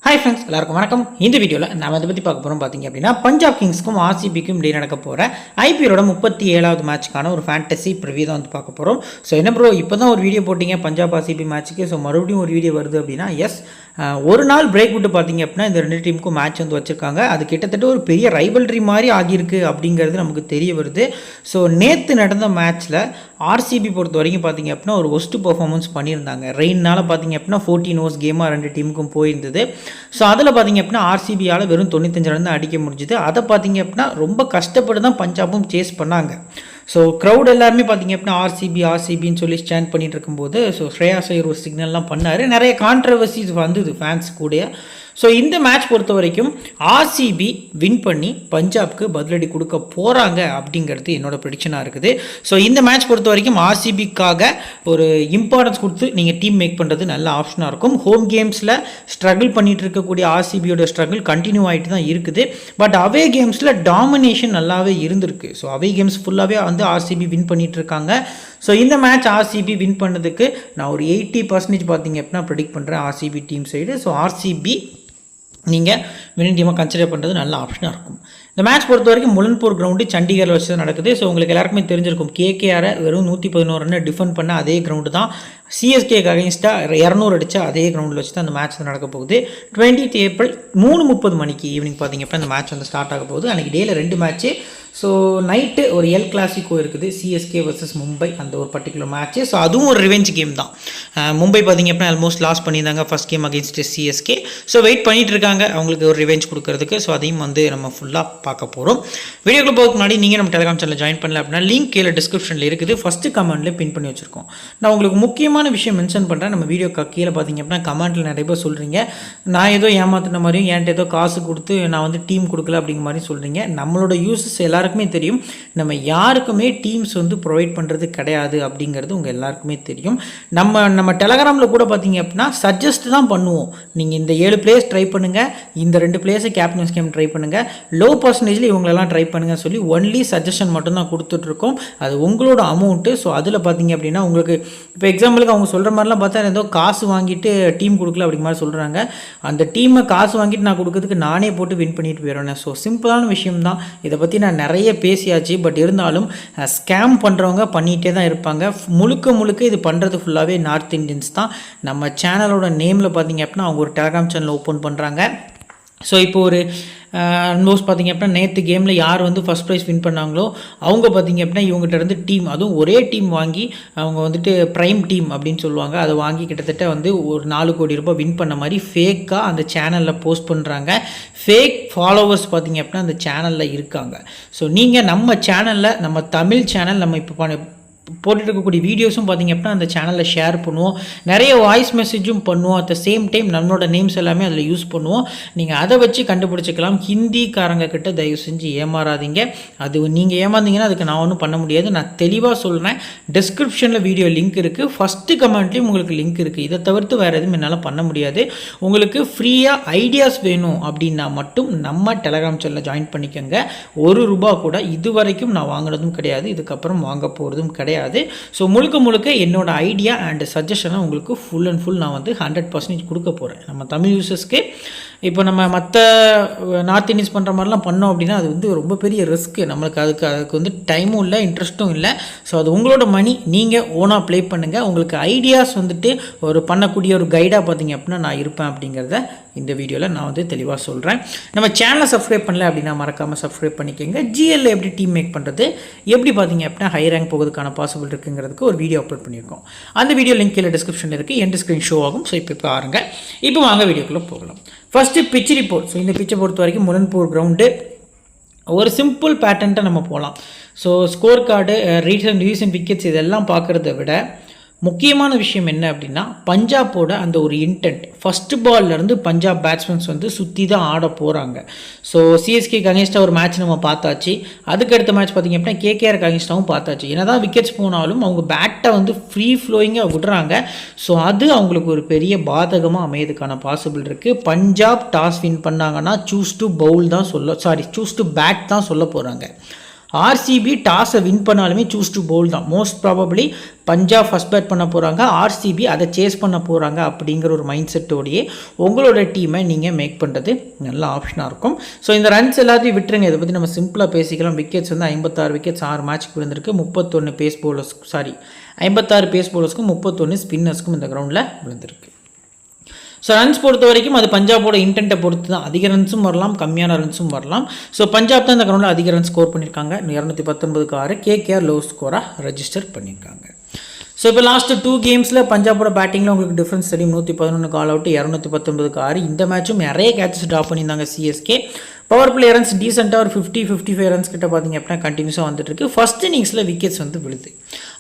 Hi friends, எல்லாருக்கும் வணக்கம். இந்த வீடியோவில் நம்ம இதை பற்றி பார்க்க போகிறோம். பார்த்தீங்க அப்படின்னா பஞ்சாப் கிங்ஸ்க்கும் ஆர்சிபிக்கும் இடையே நடக்க போகிற ஐபிஎலோட 37வது மேட்ச்க்கான ஒரு ஃபேண்டசி ப்ரிவியூ தான் வந்து பார்க்க போகிறோம். ஸோ என்ன ப்ரோ, இப்போ தான் ஒரு வீடியோ போட்டிங்க பஞ்சாப் ஆர்சிபி மேட்ச்சுக்கு, ஸோ மறுபடியும் ஒரு வீடியோ வருது அப்படின்னா எஸ், ஒரு நாள் பிரேக் விட்டு பார்த்தீங்க அப்படின்னா இந்த ரெண்டு டீமுக்கும் மேட்ச் வந்து வச்சுருக்காங்க. அது கிட்டத்தட்ட ஒரு பெரிய ரைவல்ரி மாதிரி ஆகியிருக்கு அப்படிங்கிறது நமக்கு தெரிய வருது. ஸோ நேற்று நடந்த மேட்ச்சில் ஆர்சிபி பொறுத்த வரைக்கும் பார்த்தீங்க அப்படின்னா ஒரு ஒஸ்ட் பர்ஃபார்மன்ஸ் பண்ணியிருந்தாங்க. ரெயினால் பார்த்தீங்க அப்படின்னா 14 ஓவர்ஸ் கேமாக ரெண்டு டீமுக்கும் போயிருந்தது. ஸோ அதில் பார்த்தீங்க அப்படின்னா ஆர்சிபியால் வெறும் 95 ரன் தான் அடிக்க முடிஞ்சுது. அதை பார்த்தீங்க அப்படின்னா ரொம்ப கஷ்டப்பட்டு தான் பஞ்சாபும் சேஸ் பண்ணாங்க. ஸோ க்ரௌட் எல்லாருமே பார்த்தீங்க அப்படின்னா ஆர்சிபின்னு சொல்லி ஸ்டாண்ட் பண்ணிட்டு இருக்கும்போது ஸோ ஸ்ரேயாஸ் ஐயர் ஒரு சிக்னல்லாம் பண்ணார். நிறைய கான்ட்ரவர்சிஸ் வந்தது ஃபேன்ஸ் கூட. ஸோ இந்த மேட்ச் பொறுத்த வரைக்கும் ஆர்சிபி வின் பண்ணி பஞ்சாப்க்கு பதிலடி கொடுக்க போகிறாங்க அப்படிங்கிறது என்னோட ப்ரெடிக்ஷனாக இருக்குது. ஸோ இந்த மேட்ச் பொறுத்த வரைக்கும் ஆர்சிபிக்காக ஒரு இம்பார்ட்டன்ஸ் கொடுத்து நீங்கள் டீம் மேக் பண்ணுறது நல்ல ஆப்ஷனாக இருக்கும். ஹோம் கேம்ஸில் ஸ்ட்ரகிள் பண்ணிகிட்டு இருக்கக்கூடிய ஆர்சிபியோட ஸ்ட்ரகிள் கண்டினியூ ஆகிட்டு தான் இருக்குது. பட் அவே கேம்ஸில் டாமினேஷன் நல்லாவே இருந்திருக்கு. ஸோ அவே கேம்ஸ் ஃபுல்லாகவே வந்து ஆர்சிபி வின் பண்ணிகிட்டு இருக்காங்க. ஸோ இந்த மேட்ச் ஆர்சிபி வின் பண்ணதுக்கு நான் ஒரு 80% பார்த்தீங்க அப்படின்னா ப்ரெடிக்ட் பண்ணுறேன் RCB team side. So RCB நீங்கள் வின்னிங் டீமாக கன்சிடர் பண்ணுறது நல்ல ஆப்ஷனாக இருக்கும். இந்த மேட்ச் பொறுத்த வரைக்கும் முலன்பூர் கிரவுண்டு சண்டிகரில் வச்சு தான் நடக்குது. ஸோ உங்களுக்கு எல்லாருக்குமே தெரிஞ்சிருக்கும், கேகேஆரை வெறும் 111 ரன் டிஃபெண்ட் பண்ண அதே கிரவுண்டு தான் சிஎஸ்கேக்கு அகைன்ஸ்டாக 200 அடித்த அதே கிரவுண்டில் வச்சு தான் அந்த மேட்ச் நடக்க போகுது. 20th ஏப்ரல் 3:30 மணிக்கு ஈவினிங் பார்த்தீங்க அப்படின்னா அந்த மேட்ச் வந்து ஸ்டார்ட் ஆக போகுது. அன்றைக்கி டேயில் 2 மேட்ச்சு. ஸோ நைட்டு ஒரு எல் கிளாசிக்கோ இருக்குது, சிஎஸ்கே வர்சஸ் மும்பை, அந்த ஒரு பர்டிகுலர் மேட்ச்சு. ஸோ அதுவும் ஒரு ரிவெஞ்ச் கேம் தான். மும்பை பார்த்திங்க அப்படின்னா ஆல்மோஸ்ட் லாஸ் பண்ணியிருந்தாங்க first game against CSK. So wait பண்ணிகிட்டு இருக்காங்க அவங்களுக்கு ஒரு ரிவெஞ்ச் கொடுக்கறதுக்கு. ஸோ அதையும் வந்து நம்ம ஃபுல்லாக பார்க்க போகிறோம். வீடியோக்குள்ள போகிறதுக்கு முன்னாடி நீங்கள் நம்ம டெலிகிராம் சேனலில் ஜாயின் பண்ணல அப்படின்னா லிங்க் கீழே டிஸ்கிரிப்ஷனில் இருக்குது, ஃபஸ்ட்டு கமெண்ட்லேயே பின் பண்ணி வச்சுருக்கோம். நான் உங்களுக்கு முக்கியமான விஷயம் மென்ஷன் பண்ணுறேன். நம்ம வீடியோ கீழே பார்த்திங்க அப்படின்னா கமெண்ட்டில் நிறைய பேர் சொல்கிறீங்க, நான் ஏதோ ஏமாத்தின மாதிரியும் என்கிட்ட ஏதோ காசு கொடுத்து நான் வந்து டீம் கொடுக்கல அப்படிங்கிற மாதிரி சொல்கிறீங்க. நம்மளோட யூசஸ் எல்லாருக்குமே தெரியும், நம்ம யாருக்குமே டீம்ஸ் வந்து ப்ரொவைட் பண்ணுறது கிடையாது அப்படிங்கிறது உங்கள் எல்லாருக்குமே தெரியும். நம்ம டெலகிராமில் கூட பார்த்தீங்க அப்படின்னா சஜஸ்ட் தான் பண்ணுவோம். நீங்கள் இந்த 7 பிளேயர்ஸ் ட்ரை பண்ணுங்கள், இந்த 2 பிளேயர்ஸை கேப்டன் கேம் ட்ரை பண்ணுங்கள், லோ பர்சன்டேஜில் இவங்களெல்லாம் ட்ரை பண்ணுங்கள் சொல்லி ஒன்லி சஜஷன் மட்டும்தான் கொடுத்துட்ருக்கோம். அது உங்களோட அமௌண்ட்டு. ஸோ அதில் பார்த்தீங்க அப்படின்னா உங்களுக்கு இப்போ எக்ஸாம்பிளுக்கு அவங்க சொல்கிற மாதிரிலாம் பார்த்தா ஏதோ காசு வாங்கிட்டு டீம் கொடுக்கல அப்படிங்கிற மாதிரி சொல்கிறாங்க. அந்த டீமை காசு வாங்கிட்டு நான் கொடுக்கறதுக்கு நானே போட்டு வின் பண்ணிட்டு போயிடுவேன். ஸோ சிம்பிளான விஷயம் தான். இதை பற்றி நான் நிறைய பேசியாச்சு. பட் இருந்தாலும் ஸ்கேம் பண்ணுறவங்க பண்ணிகிட்டே தான் இருப்பாங்க. முழுக்க இது பண்ணுறது ஃபுல்லாகவே நார்த் இந்தியன்ஸ் தான். நம்ம சேனலோட நேமில் பார்த்தீங்க அப்படின்னா அவங்க ஒரு டெலிகிராம் சேனல் ஓப்பன் பண்ணுறாங்க. ஸோ இப்போ ஒரு ஆல்மோஸ்ட் பார்த்திங்க அப்படின்னா நேற்று கேமில் யார் வந்து ஃபஸ்ட் ப்ரைஸ் வின் பண்ணாங்களோ அவங்க பார்த்திங்க அப்படின்னா இவங்ககிட்ட இருந்து டீம், அதுவும் ஒரே டீம் வாங்கி அவங்க வந்துட்டு ப்ரைம் டீம் அப்படின்னு சொல்லுவாங்க, அதை வாங்கி கிட்டத்தட்ட வந்து ஒரு 4 கோடி ரூபாய் வின் பண்ண மாதிரி ஃபேக்காக அந்த சேனலில் போஸ்ட் பண்ணுறாங்க. ஃபேக் ஃபாலோவர்ஸ் பார்த்திங்க அப்படின்னா அந்த சேனலில் இருக்காங்க. ஸோ நீங்கள் நம்ம சேனலில், நம்ம தமிழ் சேனல், நம்ம இப்போ போட்டுட்டு இருக்கக்கூடிய வீடியோஸும் பார்த்திங்க அப்படின்னா அந்த சேனலில் ஷேர் பண்ணுவோம், நிறைய வாய்ஸ் மெசேஜும் பண்ணுவோம். அட் த சேம் டைம் நம்மளோட நேம்ஸ் எல்லாமே அதில் யூஸ் பண்ணுவோம். நீங்கள் அதை வச்சு கண்டுபிடிச்சிக்கலாம். ஹிந்திக்காரங்க கிட்ட தயவு செஞ்சு ஏமாறாதீங்க. அது நீங்கள் ஏமாந்தீங்கன்னா அதுக்கு நான் ஒன்றும் பண்ண முடியாது. நான் தெளிவாக சொல்கிறேன், டிஸ்கிரிப்ஷனில் வீடியோ லிங்க் இருக்குது, ஃபஸ்ட்டு கமெண்ட்லேயும் உங்களுக்கு லிங்க் இருக்குது. இதை தவிர்த்து வேறு எதுவும் என்னால் பண்ண முடியாது. உங்களுக்கு ஃப்ரீயாக ஐடியாஸ் வேணும் அப்படின்னா மட்டும் நம்ம டெலிகிராம் சேனலில் ஜாயின் பண்ணிக்கோங்க. ₹1 கூட இது வரைக்கும் நான் வாங்கினதும் கிடையாது, இதுக்கப்புறம் வாங்க போகிறதும் கிடையாது. ஸோ முழுக்க என்னோட ஐடியா அண்ட் சஜஷனை உங்களுக்கு ஃபுல் அண்ட் ஃபுல் நான் வந்து 100% கொடுக்க போகிறேன் நம்ம தமிழ் யூசர்ஸ்க்கு. இப்போ நம்ம மற்ற நார்த் இந்தியன்ஸ் பண்ணுற மாதிரிலாம் பண்ணோம் அப்படின்னா அது வந்து ரொம்ப பெரிய ரிஸ்க்கு. நம்மளுக்கு அதுக்கு வந்து டைமும் இல்லை, இன்ட்ரெஸ்ட்டும் இல்லை. ஸோ அது உங்களோட மணி, நீங்கள் ஓனாக ப்ளே பண்ணுங்கள். உங்களுக்கு ஐடியாஸ் வந்துட்டு ஒரு பண்ணக்கூடிய ஒரு கைடாக பார்த்தீங்க அப்படின்னா நான் இருப்பேன் அப்படிங்கிறத இந்த வீடியோவில் நான் வந்து தெளிவாக சொல்கிறேன். நம்ம சேனலை சப்ஸ்கிரைப் பண்ணல அப்படின்னா மறக்காமல் சப்ஸ்கிரைப் பண்ணிக்கோங்க. ஜிஎல்ல எப்படி டீம் மேக் பண்ணுறது, எப்படி பார்த்தீங்க அப்படின்னா ஹை ரேங்க் போகிறதுக்கான பாசிபிள் இருக்குங்கிறதுக்கு ஒரு வீடியோ அப்லோட் பண்ணியிருக்கோம். அந்த வீடியோ லிங்க் கீழே டிஸ்கிரிப்ஷனில் இருக்குது, எண்ட் ஸ்க்ரீன் ஷோ ஆகும். ஸோ இப்போ பாருங்கள். இப்போ வாங்க வீடியோக்குள்ளே போகலாம். First pitch report. ஸோ இந்த பிச்சை பொறுத்த வரைக்கும் முலன்பூர் கிரவுண்டு ஒரு சிம்பிள் பேட்டர்ன்ட்டை நம்ம போகலாம். So score card, recent wickets இதெல்லாம் பார்க்குறத விட முக்கியமான விஷயம் என்ன அப்படின்னா பஞ்சாப்போட அந்த ஒரு இன்டென்ட். ஃபஸ்ட்டு பால்லேருந்து பஞ்சாப் பேட்ஸ்மேன்ஸ் வந்து சுற்றி தான் ஆட போகிறாங்க. ஸோ சிஎஸ்கேக்கு அகேன்ஸ்டாக ஒரு மேட்ச் நம்ம பார்த்தாச்சு. அதுக்கடுத்த மேட்ச் பார்த்திங்க அப்படின்னா கேகேஆருக்கு அகேன்ஸ்டாகவும் பார்த்தாச்சு. ஏன்னா தான் விக்கெட்ஸ் போனாலும் அவங்க பேட்டை வந்து ஃப்ரீ ஃப்ளோயிங்காக விடுறாங்க. ஸோ அது அவங்களுக்கு ஒரு பெரிய பாதகமாக அமையதுக்கான பாசிபிள் இருக்குது. பஞ்சாப் டாஸ் வின் பண்ணாங்கன்னா சூஸ் டு பேட் தான் சொல்ல போகிறாங்க. ஆர்சிபி டாஸை வின் பண்ணாலுமே சூஸ் டு பவுல் தான். Most probably Punjab first bad பண்ண போகிறாங்க, ஆர்சிபி அதை சேஸ் பண்ண போகிறாங்க அப்படிங்கிற ஒரு மைண்ட் செட்டோடையே உங்களோட டீமை நீங்கள் மேக் பண்ணுறது நல்ல ஆப்ஷனாக இருக்கும். ஸோ இந்த ரன்ஸ் எல்லாத்தையும் விட்டுருங்க, இதை பற்றி நம்ம சிம்பிளாக பேசிக்கலாம். விக்கெட்ஸ் வந்து 56 விக்கெட்ஸ் 6 மேட்ச்க்கு விழுந்திருக்கு. 31 பேஸ் பவுலர்ஸ் 56 பேஸ் பவுலர்ஸ்க்கும் 31 ஸ்பின்னர்ஸ்க்கும் இந்த கிரவுண்டில் விழுந்திருக்கு. ஸோ ரன்ஸ் பொறுத்த வரைக்கும் அது பஞ்சாபோட இன்டென்ட்டை பொறுத்து தான். அதிக ரன்ஸும் வரலாம், கம்மியான ரன்ஸும் வரலாம். ஸோ பஞ்சாப் தான் இந்த கிரவுண்டில் அதிக ரன்ஸ் ஸ்கோர் பண்ணியிருக்காங்க. 219க்கு 6. கேகேஆர் லோ ஸ்கோராக ரெஜிஸ்டர் பண்ணியிருக்காங்க. ஸோ இப்போ லாஸ்ட்டு 2 கேம்ஸில் பஞ்சாபோட பேட்டிங்கில் உங்களுக்கு டிஃப்ரென்ஸ் தெரியும். 111 ஆல் அவுட், 219க்கு 6. இந்த மேட்சும் நிறைய கேட்சஸ் ட்ராப் பண்ணியிருந்தாங்க சிஎஸ்கே. பவர் பிளே ரன்ஸ் டீசெண்டாக ஒரு 50-55 ரன்ஸ் கிட்ட பார்த்தீங்க அப்படின்னா கண்டினியூஸாக வந்துட்டு இருக்கு. ஃபர்ஸ்ட் இன்னிங்ஸில் விக்கெட்ஸ் வந்து விழுது.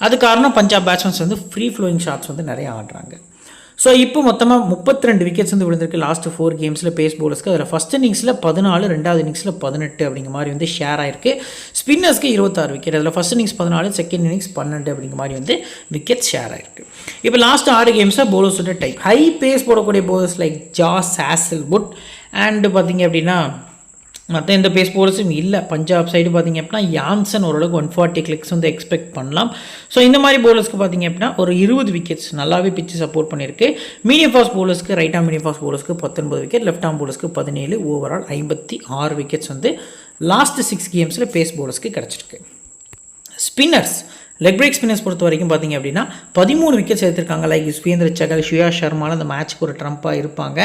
அது காரணம் பஞ்சாப் பேட்ஸ்மேன்ஸ் வந்து ஃப்ரீ ஃப்ளோயிங் ஷாட்ஸ் வந்து நிறைய ஆடுறாங்க. ஸோ இப்போ மொத்தமாக 32 விக்கெட்ஸ் வந்து விழுந்திருக்கு லாஸ்ட்டு 4 கேம்ஸில் பேஸ் பவுலர்ஸ்க்கு. அதில் ஃபஸ்ட் இன்னிங்ஸில் 14, ரெண்டாவது இன்னிங்ஸில் 18 அப்படிங்கிற மாதிரி வந்து ஷேர் ஆயிருக்கு. ஸ்பின்னர்ஸ்க்கு 26 விக்கெட், அதில் ஃபஸ்ட் இன்னிங்ஸ் 14, செகண்ட் இன்னிங்ஸ் 12 அப்படிங்கிற மாதிரி வந்து விக்கெட் ஷேர் ஆயிருக்கு. இப்போ லாஸ்ட் 6 கேம்ஸாக பவுலர்ஸோட டைப் ஹை பேஸ் போடக்கூடிய bowlers like Josh Hazlewood and பார்த்தீங்க அப்படின்னா மற்ற எந்த பேஸ் பவுலர்ஸும் இல்லை. பஞ்சாப் சைடு பார்த்திங்க அப்படின்னா யான்சன் ஓரளவுக்கு 140 கிளிக்ஸ் வந்து எக்ஸ்பெக்ட் பண்ணலாம். ஸோ இந்த மாதிரி பவுலர்ஸ்க்கு பார்த்திங்க அப்படின்னா ஒரு 20 விக்கெட்ஸ் நல்லாவே பிச்சு சப்போர்ட் பண்ணியிருக்கு. மீடியம் ஃபாஸ்ட் பவுலர்ஸ்க்கு ரைட் ஆம் மீடியம் ஃபாஸ்ட் பவுலர்ஸ்க்கு 19 விக்கெட், லெஃப்ட் ஆம் பவுலர்ஸ்க்கு 17, ஓவரால் 56 விக்கெட்ஸ் வந்து லாஸ்ட் 6 கேம்ஸில் பேஸ் பவுலர்ஸ்க்கு கிடச்சிருக்கு. ஸ்பின்னர்ஸ் லெக் பிரேக் ஸ்பின்னர்ஸ் பொறுத்த வரைக்கும் பார்த்திங்க அப்படின்னா 13 விக்கெட்ஸ் எடுத்திருக்காங்க. லைக் யுஸ்வேந்திர சகல், ஷுயா ஷர்மாவில் அந்த மேட்ச்க்கு ஒரு ட்ரம்ப்பாக இருப்பாங்க.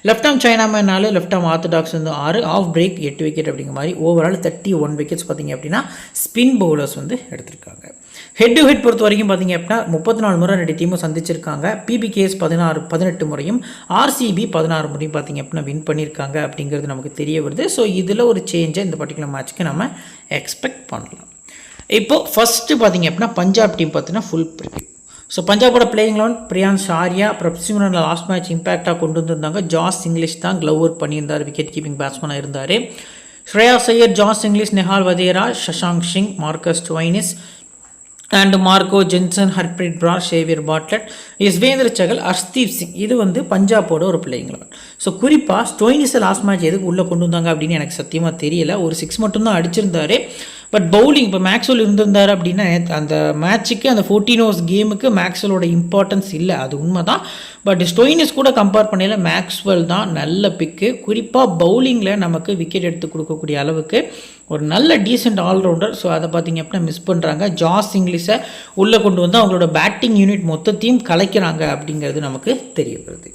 Left arm chinaman 4, left arm orthodox வந்து 6, ஆஃப் பிரேக் 8 விக்கெட் அப்படிங்கிற மாதிரி ஓவரால் 31 விக்கெட்ஸ் பார்த்திங்க அப்படின்னா ஸ்பின் பவுலர்ஸ் வந்து எடுத்திருக்காங்க. ஹெட் டு ஹெட் பொறுத்த வரைக்கும் பார்த்திங்க அப்படின்னா 34 முறை 2 டீமும் சந்திச்சிருக்காங்க. பிபிகேஎஸ் 18 முறையும் ஆர்சிபி 16 முறையும் பார்த்திங்க அப்படின்னா வின் பண்ணியிருக்காங்க அப்படிங்கிறது நமக்கு தெரிய வருது. ஸோ இதில் ஒரு சேஞ்சை இந்த பர்டிகுலர் மேட்ச்க்கு நம்ம எக்ஸ்பெக்ட் பண்ணலாம். இப்போது ஃபஸ்ட்டு பார்த்திங்க அப்படின்னா பஞ்சாப் டீம் பார்த்தீங்கன்னா ஃபுல் ப்ரிவியூ. ஸோ பஞ்சாபோட playing eleven Priyansh Arya, Prabhsimran last match இம்பாக்டாக கொண்டு வந்திருந்தாங்க. ஜாஸ் இங்கிலீஷ் தான் க்ளவ் ஒர்க் பண்ணியிருந்தார், விக்கெட் கீப்பிங் பேட்ஸ்மேனாக இருந்தார். Shreyas Iyer, Jos Inglis, Nehal Wadhera, Shashank Singh, Marcus Stoinis and Marco Jansen, Harpreet Brar, Xavier Bartlett, Yuzvendra Chahal, Harshdeep Singh. இது வந்து பஞ்சாபோட ஒரு பிளேயிங் லெவன். ஸோ குறிப்பாக ஸ்டோயினிஸை லாஸ்ட் மேட்ச் எதுக்கு உள்ளே கொண்டு வந்தாங்க அப்படின்னு எனக்கு சத்தியமாக தெரியல. ஒரு 6 மட்டும்தான் அடிச்சிருந்தாரு. பட் பவுலிங் இப்போ மேக்ஸ்வெல் இருந்திருந்தார் அப்படின்னா அந்த மேட்ச்சுக்கு அந்த 14 ஓவர்ஸ் கேமுக்கு மேக்ஸ்வெலோட இம்பார்ட்டன்ஸ் இல்லை, அது உண்மை தான். பட் ஸ்டோயினிஸ் கூட கம்பேர் பண்ணல மேக்ஸ்வெல் தான் நல்ல பிக்கு. குறிப்பாக பவுலிங்கில் நமக்கு விக்கெட் எடுத்து கொடுக்கக்கூடிய அளவுக்கு ஒரு நல்ல டீசென்ட் ஆல்ரவுண்டர். ஸோ அதை பார்த்திங்க அப்படின்னா மிஸ் பண்ணுறாங்க. ஜாஸ் இங்கிலீஷை உள்ளே கொண்டு வந்து அவங்களோட பேட்டிங் யூனிட் மொத்தத்தையும் கலைக்கிறாங்க அப்படிங்கிறது நமக்கு தெரிய வருது.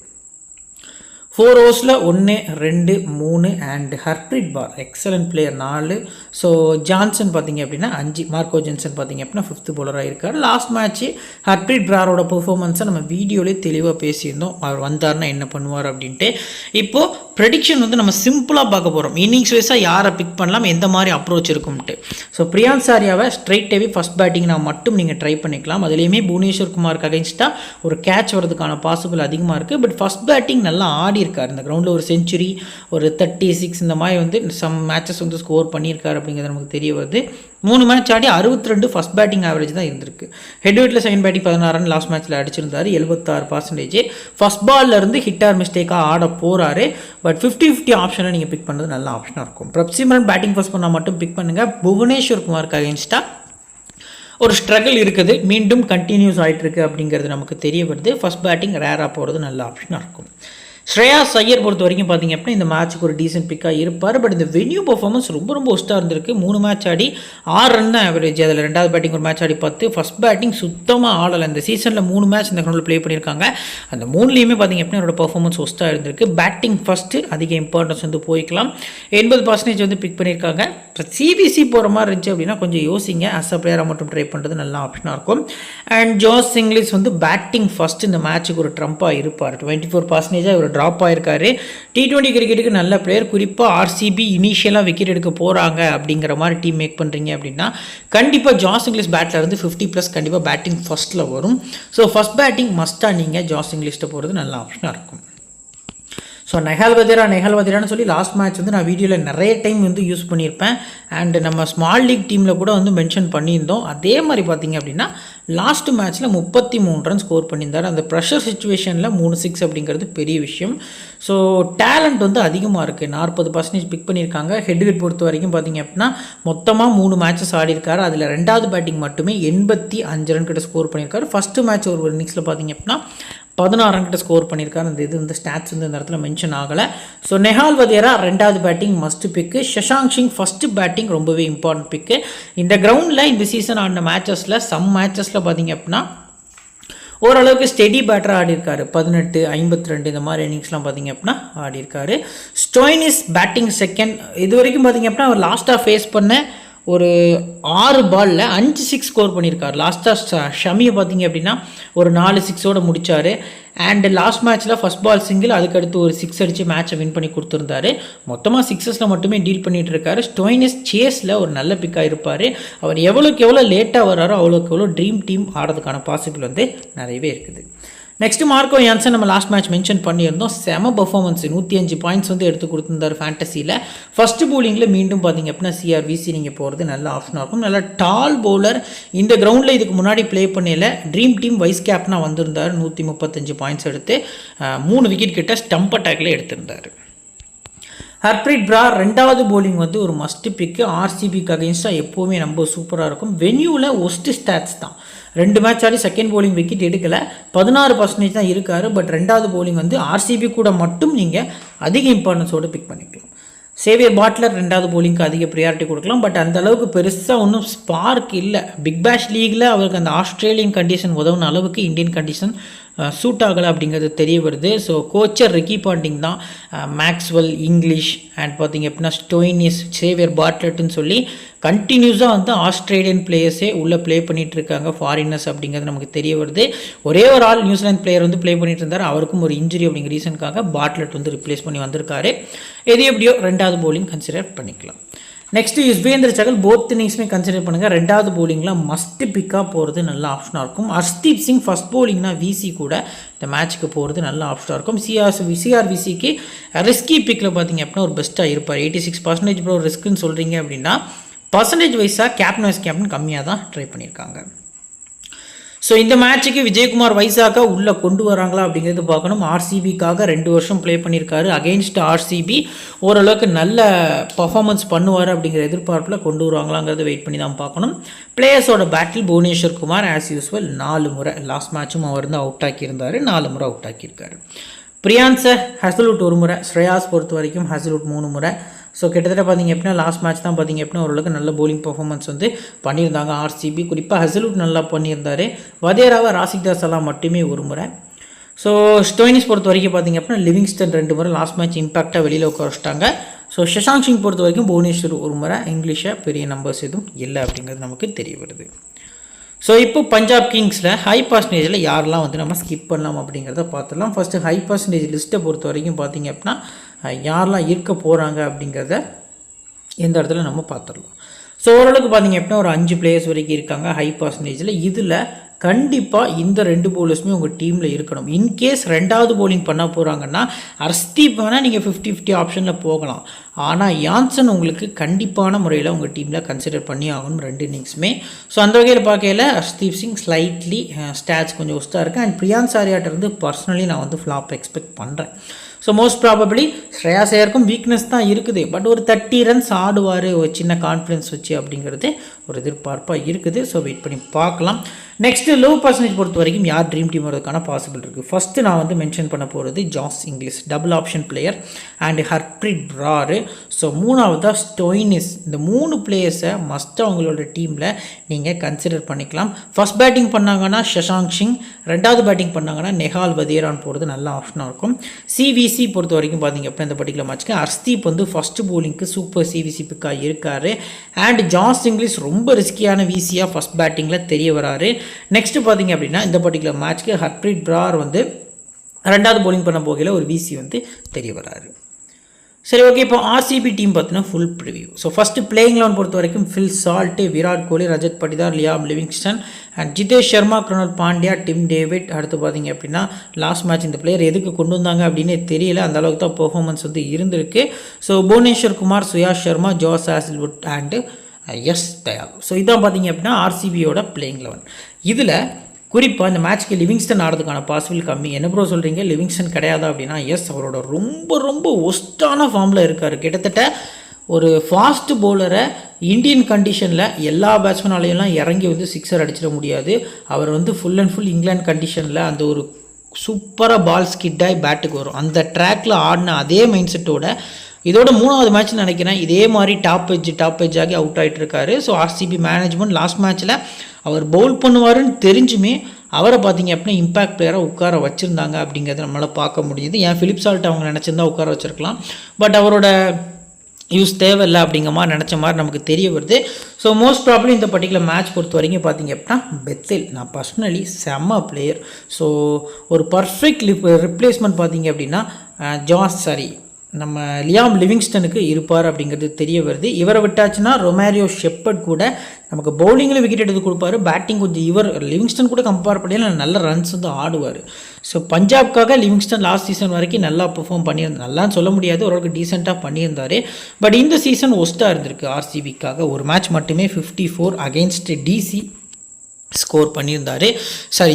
4 ஓவர்ஸில் 1, 2, 3 and Harpreet Brar excellent player 4. So Johnson பார்த்திங்க அப்படின்னா 5, மார்க்கோ ஜென்சன் பார்த்திங்க அப்படின்னா 5th பவுலராக இருக்கார். லாஸ்ட் மேட்ச்சு ஹர்ப்ரீத் பாரோட பெர்ஃபார்மன்ஸை நம்ம வீடியோலேயே தெளிவாக பேசியிருந்தோம், அவர் வந்தார்னா என்ன பண்ணுவார் அப்படின்ட்டு. இப்போது ப்ரெடிக்ஷன் வந்து நம்ம சிம்பிளாக பார்க்க போகிறோம். இன்னிங்ஸ் வைஸாக யாரை பிக் பண்ணலாம், எந்த மாதிரி அப்ரோச் இருக்கும்ட்டு. ஸோ பிரியான்ஸ் ஆர்யாவை ஸ்ட்ரைட்டாகவே ஃபஸ்ட் பேட்டிங் நான் மட்டும் நீங்கள் ட்ரை பண்ணிக்கலாம். அதுலேயுமே புவனேஸ்வர் குமாருக்கு அகைன்ஸ்டாக ஒரு கேட்ச் வரதுக்கான பாசிபிள் அதிகமாக இருக்குது. பட் ஃபஸ்ட் பேட்டிங் நல்லா ஆடி இருக்கார். இந்த கிரவுண்டில் ஒரு செஞ்சுரி, ஒரு 36 இந்த மாதிரி வந்து சம் மேட்சஸ் வந்து ஸ்கோர் பண்ணியிருக்காரு அப்படிங்கிறது நமக்கு தெரிய வருது. 3 மேட்ச் ஆடி 62 ஃபஸ்ட் பேட்டிங் ஆவரேஜ் தான் இருந்திருக்கு. ஹெட் வெயிட்டில் செகண்ட் பேட்டிங் 16 ரன் லாஸ்ட் மேட்ச்சில் அடிச்சிருந்தார். 76%. ஃபஸ்ட் பால்லேருந்து ஹிட் ஆர் மிஸ்டேக்காக ஆட போகிறாரு. பட் 50-50 ஆப்ஷனை நீங்கள் பிக் பண்ணுறது நல்ல ஆப்ஷனாக இருக்கும். பிரப்சிமரன் பேட்டிங் ஃபர்ஸ்ட் பண்ணால் மட்டும் பிக் பண்ணுங்கள். புவனேஸ்வர் குமாருக்கு அகைன்ஸ்டாக ஒரு ஸ்ட்ரகிள் இருக்குது, மீண்டும் கண்டினியூஸ் ஆகிட்டு இருக்குது அப்படிங்கிறது நமக்கு தெரிய வருது. ஃபஸ்ட் பேட்டிங் ரேராக போகிறது நல்ல ஆப்ஷனாக இருக்கும். ஸ்ரேயாஸ் ஐயர் பொறுத்த வரைக்கும் பார்த்திங்க அப்படின்னா இந்த மேட்ச்சுக்கு ஒரு டீசென்ட் பிக்காக இருப்பார். பட் இந்த வென்யூ பர்ஃபார்மன்ஸ் ரொம்ப ஒஸ்ட்டாக இருந்திருக்கு. 3 மேட்ச் ஆடி 6 ரன் தான் ஆவரேஜ். அதில் ரெண்டாவது பேட்டிங் ஒரு மேட்ச் ஆடி 10. ஃபஸ்ட் பேட்டிங் சுத்தமாக ஆடலை. இந்த சீசனில் 3 மேட்ச் இந்த கிரௌண்டில் ப்ளே பண்ணியிருக்காங்க. அந்த 3லேயுமே பார்த்திங்க அப்படின்னா என்னோட பர்ஃபார்மன்ஸ் ஒஸ்ட்டாக இருந்திருக்கு. பேட்டிங் ஃபஸ்ட்டு அதிக இம்பார்ட்டன்ஸ் வந்து போய்க்கலாம். 80% வந்து பிக் பண்ணியிருக்காங்க. சிபிசி போகிற மாதிரி இருந்துச்சு அப்படின்னா கொஞ்சம் யோசிங்க. அஸ் அ பிளேயராக மட்டும் ட்ரை பண்ணுறது நல்ல ஆப்ஷனாக இருக்கும். அண்ட் ஜாஸ் இங்கிலீஷ் வந்து பேட்டிங் ஃபஸ்ட்டு இந்த மேட்ச்சுக்கு ஒரு ட்ரம்ப்பாக இருப்பார். 24% இவர் ட்ராப் ஆகிருக்காரு. T20 கிரிக்கெட்டுக்கு நல்ல பிளேயர். குறிப்பாக ஆர்சிபி இனிஷியலாக விக்கெட் எடுக்க போகிறாங்க அப்படிங்கிற மாதிரி டீம் மேக் பண்ணுறீங்க அப்படின்னா கண்டிப்பாக ஜாஸ் இங்கிலீஷ் பேட்டில் இருந்து 50+ கண்டிப்பாக பேட்டிங் ஃபஸ்ட்டில் வரும். ஸோ ஃபஸ்ட் பேட்டிங் மஸ்ட்டாக நீங்கள் ஜாஸ் இங்கிலீஷ்ட போகிறது நல்ல ஆப்ஷனாக இருக்கும். ஸோ நெஹால் வதேரான்னு சொல்லி லாஸ்ட் மேட்ச் வந்து நான் வீடியோவில் நிறைய டைம் வந்து யூஸ் பண்ணியிருப்பேன். அண்ட் நம்ம ஸ்மால் லீக் டீமில் கூட வந்து மென்ஷன் பண்ணியிருந்தோம். அதே மாதிரி பார்த்திங்க அப்படின்னா லாஸ்ட் மேட்ச்சில் 33 ரன் ஸ்கோர் பண்ணியிருந்தார். அந்த ப்ரெஷர் சுச்சுவேஷனில் 3 6 அப்படிங்கிறது பெரிய விஷயம். ஸோ டேலண்ட் வந்து அதிகமாக இருக்குது. 40% பிக் பண்ணியிருக்காங்க. ஹெட் பொறுத்த வரைக்கும் பார்த்திங்க அப்படின்னா மொத்தமாக 3 மேட்சஸ் ஆடிருக்காரு. அதில் 2வது பேட்டிங் மட்டுமே 85 ரன் கிட்ட ஸ்கோர் பண்ணியிருக்காரு. ஃபஸ்ட்டு மேட்ச் ஒரு இன்னிங்ஸில் பார்த்திங்க அப்படின்னா 16 ரன் கிட்ட ஸ்கோர் பண்ணியிருக்காரு. அந்த இது வந்து ஸ்டாட்ஸ் வந்து இந்த இடத்துல மென்ஷன் ஆகலை. ஸோ நெஹால் வதேரா 2வது பேட்டிங் மஸ்ட் பிக்கு. ஷஷாங்க் சிங் ஃபஸ்ட்டு பேட்டிங் ரொம்பவே இம்பார்ட்டன்ட் பிக்கு. இந்த கிரவுண்டில் இந்த சீசன் ஆடின மேட்சஸில் மேட்சஸில் பார்த்திங்க அப்படின்னா ஓரளவுக்கு ஸ்டெடி பேட்டராக ஆடிருக்காரு. 18, 52 இந்த மாதிரி இன்னிங்ஸ்லாம் பார்த்திங்க அப்படின்னா ஆடிருக்காரு. Stoinis batting second. இது வரைக்கும் பார்த்திங்க அப்படின்னா அவர் லாஸ்ட்டாக ஃபேஸ் பண்ண ஒரு 6 பாலில் 5 6 ஸ்கோர் பண்ணியிருக்காரு. லாஸ்ட்டாக ஷமியை பார்த்திங்க அப்படின்னா ஒரு 4 6ஓடு முடித்தார். அண்ட் லாஸ்ட் மேட்ச்சில் ஃபஸ்ட் பால் சிங்கிள், அதுக்கடுத்து ஒரு 6 அடித்து மேட்சை வின் பண்ணி கொடுத்துருந்தாரு. மொத்தமாக 6ஸில் மட்டுமே டீல் பண்ணிகிட்டு இருக்காரு. ஸ்டோய்னிஸ் சேஸில் ஒரு நல்ல பிக்காக இருப்பார். அவர் எவ்வளோக்கு எவ்வளோ லேட்டாக வர்றாரோ அவ்வளோக்கு எவ்வளோ ட்ரீம் டீம் ஆடுறதுக்கான பாசிபிள் வந்து நிறையவே இருக்குது. நெக்ஸ்ட் மார்க்கோ யான்சன் நம்ம லாஸ்ட் மேட்ச் மென்ஷன் பண்ணியிருந்தோம். செம பர்ஃபார்மன்ஸ், 105 பாயிண்ட்ஸ் வந்து எடுத்து கொடுத்துருந்தார் ஃபேண்டசியில். ஃபஸ்ட்டு பவுலிங்கில் மீண்டும் பார்த்திங்க அப்படின்னா CRVC நீங்கள் போகிறது நல்ல ஆப்ஷனாக இருக்கும். நல்ல டால் பவுலர். இந்த கிரவுண்டில் இதுக்கு முன்னாடி ப்ளே பண்ணல ட்ரீம் டீம் வைஸ் கேப்டனாக வந்திருந்தார். 135 பாயிண்ட்ஸ் எடுத்து 3 விக்கெட் கிட்ட ஸ்டம்ப் அட்டாக்ல எடுத்திருந்தார். ஹர்ப்ரீத் பிரார் 2வது பவுலிங் வந்து ஒரு மஸ்ட் பிக்கு. RCBக்கு அகெயின்ஸ்டாக எப்போவுமே ரொம்ப சூப்பராக இருக்கும். வென்யூவில் ஒஸ்ட்டு ஸ்டாட்ஸ் தான். 2 மேட்ச் ஆடி செகண்ட் பவுலிங் விக்கெட் எடுக்கலை. 16% தான் இருக்கார். பட் 2வது பவுலிங் வந்து RCB கூட மட்டும் நீங்கள் அதிக இம்பார்ட்டன்ஸோடு பிக் பண்ணிக்கலாம். சேவியர் பாட்லர் 2வது பவுலிங்க்கு அதிக ப்ரியாரிட்டி கொடுக்கலாம். பட் அந்த அளவுக்கு பெருசாக ஒன்றும் ஸ்பார்க் இல்லை. பிக் பேஷ் லீகில் அவருக்கு அந்த ஆஸ்திரேலியன் கண்டிஷன் உதவுன அளவுக்கு இந்தியன் கண்டிஷன் சூட் ஆகலை அப்படிங்கிறது தெரிய வருது. ஸோ கோச்சர் ரிக்கி பாண்டிங் தான் மேக்ஸ்வெல், இங்கிலீஷ் அண்ட் பார்த்திங்க அப்படின்னா ஸ்டோய்னிஸ், சேவியர் பாட்லெட்டுன்னு சொல்லி கண்டினியூஸாக வந்து ஆஸ்திரேலியன் பிளேயர்ஸே உள்ளே ப்ளே பண்ணிகிட்டு இருக்காங்க, ஃபாரினர்ஸ் அப்படிங்கிறது நமக்கு தெரிய வருது. ஒரே ஒரு ஆள் நியூசிலாந்து பிளேயர் வந்து ப்ளே பண்ணிட்டு இருந்தார். அவருக்கும் ஒரு இன்ஜுரி அப்படிங்கிற ரீசனுக்காக பாட்லெட் வந்து ரிப்ளேஸ் பண்ணி வந்திருக்காரு. எது எப்படியோ 2வது பவுலிங் கன்சிடர் பண்ணிக்கலாம். Next Yuzvendra Chahal both இன்னிங்ஸுமே consider பண்ணுங்கள். 2வது பவுலிங்கில் மஸ்ட் பிக்காக போகிறது நல்ல ஆப்ஷனாக இருக்கும். ஹர்ஷ்தீப் சிங் ஃபஸ்ட் பவுலிங்னா VC கூட இந்த மேட்ச்சுக்கு போகிறது நல்ல ஆப்ஷனாக இருக்கும். CRVCக்கு ரிஸ்கி பிக்கில் பார்த்திங்க அப்படின்னா ஒரு பெஸ்ட்டாக இருப்பார். 86% ப்ரோ ரிஸ்க்குன்னு சொல்கிறீங்க அப்படின்னா பர்சன்டேஜ் வைஸாக கேப்டன் வைஸ் கேப்டன் கம்மியாக தான் ட்ரை பண்ணியிருக்காங்க. ஸோ இந்த மேட்ச்சுக்கு விஜயகுமார் வைசாக்கா உள்ளே கொண்டு வராங்களா அப்படிங்கிறது பார்க்கணும். RCBக்காக 2 வருஷம் ப்ளே பண்ணியிருக்காரு. அகெயின்ஸ்ட் RCB ஓரளவுக்கு நல்ல பர்ஃபார்மன்ஸ் பண்ணுவார் அப்படிங்கிற எதிர்பார்ப்பில் கொண்டு வருவாங்களாங்கிறது வெயிட் பண்ணி தான் பார்க்கணும். பிளேயர்ஸோட பேட்டில் புவனேஸ்வர் குமார் ஆஸ் யூஸ்வல் 4 முறை, லாஸ்ட் மேட்சும் அவர் வந்து அவுட் ஆக்கியிருந்தார். 4 முறை அவுட் ஆக்கியிருக்காரு. பிரியான்சர் ஹசல்வுட் 1 முறை, ஸ்ரேயாஸ் பொறுத்த வரைக்கும் ஹசல்வுட் 3 முறை. ஸோ கிட்டத்தட்ட பார்த்திங்க அப்படின்னா லாஸ்ட் மேட்ச் தான் பார்த்திங்க அப்படின்னா ஓரளவுக்கு நல்ல பவுலிங் பர்ஃபார்மன்ஸ் வந்து பண்ணியிருந்தாங்க RCB. குறிப்பாக ஹசல்வுட் நல்லா பண்ணியிருந்தார். வதேராவை ராசிக் தாஸ் எல்லாம் மட்டுமே 1 முறை. ஸோ ஸ்டோய்னிஸ் பொறுத்த வரைக்கும் பார்த்திங்க அப்படின்னா லிவிங்ஸ்டன் 2 முறை லாஸ்ட் மேட்ச் இம்பாக்டாக வெளியில் உட்கார வச்சிட்டாங்க. ஸோ ஷஷாங்க் சிங் பொறுத்த வரைக்கும் புவனேஸ்வர் 1 முறை. இங்கிலீஷாக பெரிய நம்பர்ஸ் எதுவும் இல்லை அப்படிங்கிறது நமக்கு தெரிய வருது. ஸோ இப்போ பஞ்சாப் கிங்ஸில் ஹை பர்சன்டேஜில் யாரெல்லாம் வந்து நம்ம ஸ்கிப் பண்ணலாம் அப்படிங்கிறத பார்த்துடலாம். ஃபஸ்ட்டு ஹை பர்சன்டேஜ் லிஸ்ட்டை பொறுத்த வரைக்கும் பார்த்திங்க அப்படின்னா யாரெல்லாம் இருக்க போகிறாங்க அப்படிங்கிறத எந்த இடத்துல நம்ம பார்த்துடலாம். ஸோ ஓரளவுக்கு பார்த்திங்க அப்படின்னா ஒரு 5 பிளேயர்ஸ் வரைக்கும் இருக்காங்க ஹை பர்சன்டேஜில். இதில் கண்டிப்பாக இந்த 2 பவுலர்ஸுமே உங்கள் டீமில் இருக்கணும். இன்கேஸ் 2வது பவுலிங் பண்ண போகிறாங்கன்னா ஹர்ஷ்தீப் வேணால் நீங்கள் 50-50 ஆப்ஷனில் போகலாம். ஆனால் யான்சன் உங்களுக்கு கண்டிப்பான முறையில் உங்கள் டீமில் கன்சிடர் பண்ணி ஆகணும் 2 இன்னிங்ஸுமே. ஸோ அந்த வகையில் பார்க்கையில் ஹர்ஷ்தீப் சிங் ஸ்லைட்லி ஸ்டாட்ஸ் கொஞ்சம் ஒஸ்ட்டாக இருக்குது. அண்ட் பிரியான்ஸ் ஆரியாட்டிருந்து பர்சனலி நான் வந்து ஃப்ளாப் எக்ஸ்பெக்ட் பண்ணுறேன். ஸோ மோஸ்ட் ப்ராபப்ளி ஸ்ரேயாஸ் ஐயருக்கும் வீக்னஸ் தான் இருக்குது. பட் ஒரு 30 ரன்ஸ் ஆடுவார் ஒரு சின்ன கான்ஃபிடன்ஸ் வச்சு அப்படிங்கிறது ஒரு எதிர்பார்ப்பாக இருக்குது. ஸோ வெயிட் பண்ணி பார்க்கலாம். நெக்ஸ்ட்டு லோ பர்சன்டேஜ் பொறுத்த வரைக்கும் யார் ட்ரீம் டீம் வரதுக்கான பாசிபிள் இருக்குது. ஃபஸ்ட்டு நான் வந்து மென்ஷன் பண்ண போகிறது Jos Inglis, double option player, and Harpreet Brar. So 3வதாக ஸ்டோய்னிஸ். இந்த 3 பிளேயர்ஸை மஸ்ட்டாக அவங்களோட டீமில் நீங்கள் கன்சிடர் பண்ணிக்கலாம். ஃபஸ்ட் பேட்டிங் பண்ணாங்கன்னா ஷஷாங்க் சிங், 2வது பேட்டிங் பண்ணாங்கன்னா நெஹால் வதேரான்னு போகிறது நல்ல ஆப்ஷனாக இருக்கும். CVC பொறுத்த வரைக்கும் பார்த்திங்க அப்படின்னா இந்த பர்டிகுலர் மேட்ச்க்கு ஹர்ஷ்தீப் வந்து ஃபஸ்ட்டு பவுலிங்க்கு சூப்பர் CVC பிக்காக இருக்கார். அண்ட் ஜாஸ் இங்கிலீஷ் ரொம்ப ரிஸ்கியான VCயாக ஃபஸ்ட் பேட்டிங்கில் தெரிய வராரு. நெக்ஸ்ட்டு பார்த்திங்க அப்படின்னா இந்த பர்டிகுலர் மேட்ச்க்கு ஹர்ப்ரீத் பிரார் வந்து 2வது பவுலிங் பண்ண போகையில் ஒரு VC வந்து தெரிய வராரு. சரி, ஓகே. இப்போ RCB டீம் பார்த்தீங்கன்னா full preview. So first playing eleven பொறுத்த வரைக்கும் Phil Salt, Virat Kohli, Rajat Patidar, Liam Livingstone and Jitesh Sharma, Krunal Pandya, Tim David. அடுத்து பார்த்திங்க அப்படின்னா லாஸ்ட் மேட்ச் இந்த பிளேயர் எதுக்கு கொண்டு வந்தாங்க அப்படின்னே தெரியல, அந்த அளவுக்கு தான் பெர்ஃபார்மன்ஸ் வந்து இருந்திருக்கு. So Bhuvneshwar Kumar, Suyash Sharma, Josh Hazlewood and Yash Dayal. So இதான் பார்த்திங்க அப்படின்னா RCBயோட பிளேயிங் லெவன். இதில் குறிப்பாக இந்த மேட்ச்க்கு லிவிங்ஸ்டன் ஆடுறதுக்கான பாசிபிள் கம்மி. என்ன ப்ரோ சொல்கிறீங்க, லிவிங்ஸ்டன் கிடையாதா அப்படின்னா, எஸ், அவரோட ரொம்ப ரொம்ப ஒஸ்ட்டான ஃபார்மில் இருக்கார். கிட்டத்தட்ட ஒரு ஃபாஸ்ட் பவுலரை இந்தியன் கண்டிஷனில் எல்லா பேட்ஸ்மேனாலையும் இறங்கி வந்து சிக்ஸர் அடிச்சிட முடியாது. அவர் வந்து ஃபுல் அண்ட் ஃபுல் இங்கிலாந்து கண்டிஷனில் அந்த ஒரு சூப்பராக பால் ஸ்கிட்டாகி பேட்டுக்கு வரும். அந்த ட்ராக்கில் ஆடின அதே மைண்ட் செட்டோட இதோட 3வது மேட்ச் நினைக்கிறேன் இதே மாதிரி டாப் எட்ஜ் ஆகி அவுட் ஆகிட்டு இருக்காரு. ஸோ ஆர்சிபி மேனேஜ்மெண்ட் லாஸ்ட் மேட்ச்சில் அவர் பவுல் பண்ணுவாருன்னு தெரிஞ்சுமே அவரை பார்த்தீங்க அப்படின்னா இம்பாக்ட் பிளேயராக உட்கார வச்சுருந்தாங்க அப்படிங்கிறத நம்மளால் பார்க்க முடியுது. ஏன் ஃபிலிப் சால்ட் அவங்க நினச்சிருந்தா உட்கார வச்சுருக்கலாம், பட் அவரோட யூஸ் தேவையில்லை அப்படிங்கிற மாதிரி நினச்ச மாதிரி நமக்கு தெரிய வருது. ஸோ மோஸ்ட் ப்ராப்ளம் இந்த பர்டிகுலர் மேட்ச் பொறுத்த வரைக்கும் பார்த்தீங்க அப்படின்னா பெத்தேல் நான் பர்சனலி செம்ம பிளேயர். ஸோ ஒரு பர்ஃபெக்ட் ரிப்ளேஸ்மெண்ட் பார்த்தீங்க அப்படின்னா நம்ம லியாம் லிவிங்ஸ்டனுக்கு இருப்பார் அப்படிங்கிறது தெரிய வருது. இவரை விட்டாச்சுன்னா ரொமாரியோ ஷெப்பர்ட் கூட நமக்கு பவுலிங்கில் விக்கெட் எடுத்து கொடுப்பாரு, பேட்டிங் கொஞ்சம் இவர் லிவிங்ஸ்டன் கூட கம்பேர் பண்ணி நல்ல ரன்ஸ் வந்து ஆடுவார். ஸோ பஞ்சாப்காக லிவிங்ஸ்டன் லாஸ்ட் சீசன் வரைக்கும் நல்லா பெர்ஃபார்ம் பண்ணியிருந்தார். நல்லான்னு சொல்ல முடியாது, ஓரளவுக்கு டீசெண்டாக பண்ணியிருந்தார். பட் இந்த சீசன் ஒஸ்ட்டாக இருந்திருக்கு ஆர்சிபிக்காக. ஒரு மேட்ச் மட்டுமே 54 அகெயின்ஸ்ட் டிசி ஸ்கோர் பண்ணியிருந்தார்,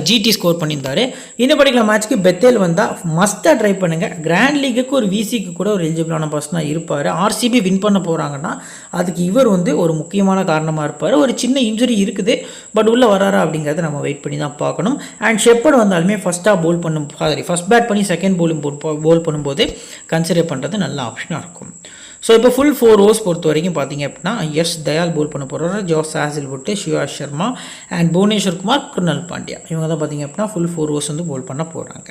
ஜிடி ஸ்கோர் பண்ணியிருந்தார். இந்த பர்டிகுலர் மேட்ச்க்கு பெத்தேல் வந்தால் மஸ்ட்டாக ட்ரை பண்ணுங்கள். கிராண்ட் லீக்குக்கு ஒரு விசிக்கு கூட ஒரு எலிஜிபிளான பர்சனாக இருப்பார். ஆர்சிபி வின் பண்ண போகிறாங்கன்னா அதுக்கு இவர் வந்து ஒரு முக்கியமான காரணமாக இருப்பார். ஒரு சின்ன இன்ஜுரி இருக்குது, பட் உள்ளே வராரா அப்படிங்கிறத நம்ம வெயிட் பண்ணி தான் பார்க்கணும். அண்ட் ஷெப்பர்ட் வந்தாலுமே ஃபஸ்ட் பேட் பண்ணி செகண்ட் போல் பண்ணும்போது கன்சிடர் பண்ணுறது நல்ல ஆப்ஷனாக இருக்கும். ஸோ இப்போ ஃபுல் 4 ஓவர்ஸ் பொறுத்த வரைக்கும் பார்த்தீங்க அப்படின்னா எஸ் தயால் போல் பண்ண போகிறாரு, Josh Hazlewood, Shiva Sharma and Bhuvneshwar Kumar, Krunal Pandya இவங்க தான் பார்த்தீங்க அப்படின்னா ஃபுல் 4 ஓவர்ஸ் வந்து போல் பண்ண போகிறாங்க.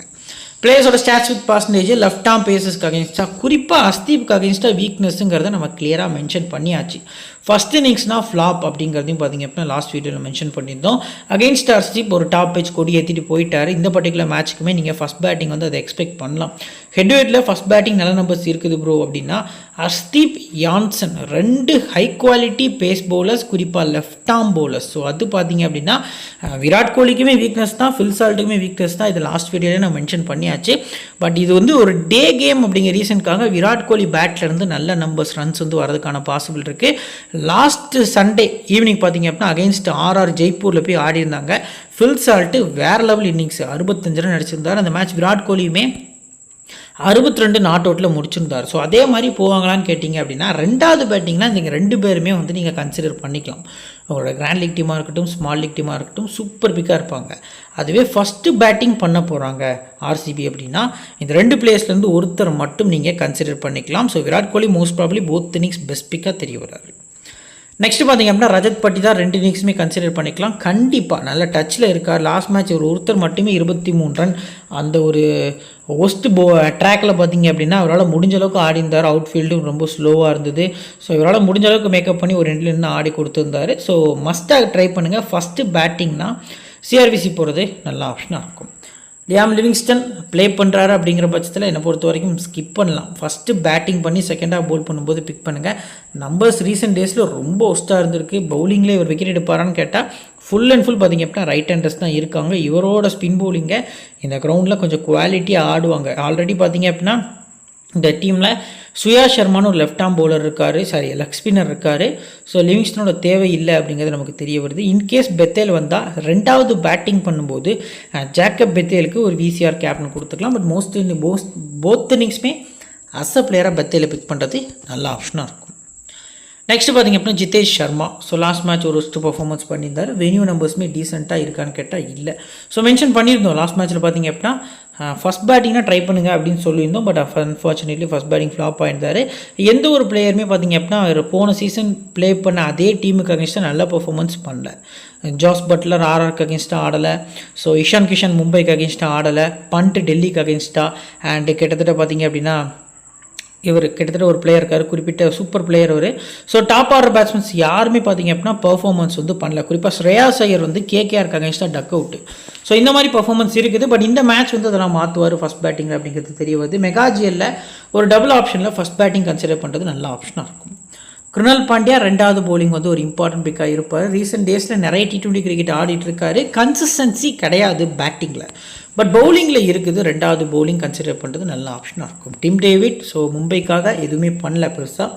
பிளேயர்ஸோட stats with percentage left arm பேசஸ்க்கு அகேன்ஸ்டாக குறிப்பாக அஸ்தீப்க்கு அகேன்ஸ்டாக வீக்னஸ்ங்கிறத நம்ம கிளியராக மென்ஷன் பண்ணியாச்சு. ஃபஸ்ட் இன்னிங்ஸ்னால் ஃப்ளாப் அப்படிங்கிறதையும் பார்த்திங்க அப்படின்னா லாஸ்ட் வீடியோவில் மென்ஷன் பண்ணியிருந்தோம். அகெயின்ஸ்ட் அஸ்தீப் ஒரு டாப் பேஜ் கொடி ஏற்றிட்டு போயிட்டார். இந்த பர்டிகுலர் மேட்ச்க்குமே நீங்கள் ஃபஸ்ட் பேட்டிங் வந்து அதை எக்ஸ்பெக்ட் பண்ணலாம். ஹெட்வேட்டில் ஃபஸ்ட் பேட்டிங் நல்ல நம்பர்ஸ் இருக்குது ப்ரோ அப்படின்னா Arshdeep, Jansen 2 high quality base bowlers, குறிப்பாக லெஃப்ட் ஆர்ம் பவுலர்ஸ். ஸோ அது பார்த்திங்க அப்படின்னா விராட் கோலிக்குமே வீக்னஸ் தான், ஃபில் சால்ட்டுக்குமே வீக்னஸ் தான். இது லாஸ்ட் வீடியோவில் நான் மென்ஷன் பண்ணியாச்சு. பட் இது வந்து ஒரு டே கேம் அப்படிங்கிற ரீசனுக்காக விராட் கோலி பேட்லேருந்து நல்ல நம்பர்ஸ் ரன்ஸ் வந்து வரதுக்கான பாசிபிள் இருக்குது. லாஸ்ட் சண்டே ஈவினிங் பார்த்தீங்க அப்படின்னா அகெயின்ஸ்ட் ஆர்ஆர் ஜெய்ப்பூரில் போய் ஆடி இருந்தாங்க. ஃபில் சால்ட்டு வேறு லெவல் இன்னிங்ஸ் 65 ரன் அடிச்சிருந்தார். அந்த மேட்ச் விராட் கோலியுமே 62 நாட் அவுட்டில் முடிச்சிருந்தார். ஸோ அதே மாதிரி போவாங்களான்னு கேட்டிங்க அப்படின்னா 2வது பேட்டிங்லாம் நீங்கள் 2 பேருமே வந்து நீங்கள் கன்சிடர் பண்ணிக்கலாம். உங்களோட கிராண்ட் லீக் டீமாக இருக்கட்டும், ஸ்மால் லீக் டீமாக இருக்கட்டும், சூப்பர் பிக்காக இருப்பாங்க. அதுவே ஃபஸ்ட்டு பேட்டிங் பண்ண போகிறாங்க ஆர்சிபி அப்படின்னா இந்த 2 பிளேயர்ஸ்லேருந்து ஒருத்தர் மட்டும் நீங்கள் கன்சிடர் பண்ணிக்கலாம். So Virat Kohli most probably both innings best பிக்காக தெரிய வராரு. நெக்ஸ்ட் பார்த்திங்க அப்படின்னா ரஜத் பட்டிதார் 2 இன்னிங்ஸுமே கன்சிடர் பண்ணிக்கலாம். கண்டிப்பாக நல்ல டச்சில் இருக்கார். லாஸ்ட் மேட்ச் ஒருத்தர் மட்டுமே 23 ரன் அந்த ஒரு ஒஸ்ட் ட்ராக்கில் பார்த்திங்க அப்படின்னா அவரால் முடிஞ்ச அளவுக்கு ஆடி இருந்தார். அவுட் ஃபீல்டும் ரொம்ப ஸ்லோவாக இருந்தது. ஸோ இவரால் முடிஞ்ச அளவுக்கு மேக்கப் பண்ணி ஒரு 2 ரன் ஆடி கொடுத்துருந்தார். ஸோ மஸ்ட்டாக ட்ரை பண்ணுங்கள். ஃபஸ்ட்டு பேட்டிங்னா சிஆர்விசி போகிறது நல்ல ஆப்ஷனாக இருக்கும். லியாம் லிவிங்ஸ்டன் ப்ளே பண்ணுறாரு அப்படிங்கிற பட்சத்தில் என்னை பொறுத்த வரைக்கும் ஸ்கிப் பண்ணலாம். ஃபஸ்ட்டு பேட்டிங் பண்ணி செகண்டாக போல் பண்ணும்போது பிக் பண்ணுங்கள். நம்பர்ஸ் ரீசெண்ட் டேஸில் ரொம்ப ஒஸ்ட்டாக இருந்திருக்கு. பவுலிங்கில் இவர் விக்கெட் எடுப்பாரான்னு கேட்டால் ஃபுல் அண்ட் ஃபுல் பார்த்திங்க அப்படின்னா ரைட் ஹேண்டர்ஸ் தான் இருக்காங்க. இவரோட ஸ்பின் பவுலிங்கை இந்த கிரவுண்டில் கொஞ்சம் குவாலிட்டியாக ஆடுவாங்க. ஆல்ரெடி பார்த்திங்க அப்படின்னா இந்த டீமில் சுயா சர்மான்னு ஒரு லெஃப்ட் ஆர்ம் பவுலர் இருக்கார், லெக் ஸ்பின்னர் இருக்கார். ஸோ லிவிங்ஸ்டனோட தேவை இல்லை அப்படிங்கிறது நமக்கு தெரிய வருது. இன்கேஸ் பெத்தேல் வந்தால் 2வது பேட்டிங் பண்ணும்போது ஜேக்கப் பெத்தேலுக்கு ஒரு விசிஆர் கேப்டன் கொடுத்துக்கலாம். பட் போத் இன்னிங்ஸுமே அஸ் அ பிளேயராக பெத்தேலை பிக் பண்ணுறது நல்ல ஆப்ஷனாக இருக்கும். நெக்ஸ்ட் பார்த்திங்க அப்படின்னா Jitesh Sharma. So last match ஒரு ஒஸ்ட் பர்ஃபார்மன்ஸ் பண்ணியிருந்தார். வென்யூ நம்பர்ஸுமே டீசெண்டாக இருக்கான்னு கேட்டால் இல்லை. ஸோ மென்ஷன் பண்ணியிருந்தோம் லாஸ்ட் மேட்ச்சில் பார்த்திங்க அப்படின்னா ஃபஸ்ட் பேட்டிங்னா ட்ரை பண்ணுங்கள் அப்படின்னு சொல்லியிருந்தோம். But unfortunately first batting flop ஆகிருந்தார். எந்த ஒரு பிளேயருமே பார்த்திங்க அப்படின்னா அவர் போன சீசன் ப்ளே பண்ண அதே டீமுக்கு அகேன்ஸ்டாக நல்ல பர்ஃபார்மன்ஸ் பண்ணல. ஜாஸ் பட்லர் ஆர்ஆருக்கு அகேன்ஸ்டாக ஆடலை. ஸோ இஷான் கிஷன் மும்பைக்கு அகேன்ஸ்டாக ஆடலை. பண்ட் டெல்லிக்கு அகேன்ஸ்டாக. அண்டு கிட்டத்தட்ட பார்த்திங்க அப்படின்னா இவர் கிட்டத்தட்ட ஒரு பிளேயர் இருக்கார், குறிப்பிட்ட சூப்பர் பிளேயர் அவர். ஸோ டாப் ஆர்டர் பேட்ஸ்மேன்ஸ் யாருமே பார்த்திங்க அப்படின்னா பர்ஃபார்மன்ஸ் வந்து பண்ணல. குறிப்பாக ஸ்ரேயாஸ் ஐயர் வந்து கேகேஆருக்கு அகேன்ஸ்டாக டக் அவுட்டு. ஸோ இந்த மாதிரி பர்ஃபார்மன்ஸ் இருக்குது. பட் இந்த மேட்ச் வந்து அதெல்லாம் மாற்றுவார் ஃபஸ்ட் பேட்டிங் அப்படிங்கிறது தெரிய வருது. மெகாஜிஎல்ல ஒரு டபுள் ஆப்ஷனில் ஃபஸ்ட் பேட்டிங் கன்சிடர் பண்ணுறது நல்ல ஆப்ஷனாக இருக்கும். குருணால் பாண்டியா 2வது பவுலிங் வந்து ஒரு இம்பார்ட்டன்ட் பிக்காக இருப்பார். ரீசெண்ட் டேஸில் நிறைய T20 கிரிக்கெட் ஆடிட்டு இருக்காரு. கன்சிஸ்டன்சி கிடையாது பேட்டிங்கில், பட் பவுலிங்கில் இருக்குது. 2வது பவுலிங் கன்சிடர் பண்ணுறது நல்ல ஆப்ஷனாக இருக்கும். டிம் டேவிட் மும்பைக்காக எதுவுமே பண்ணல பெருசாக.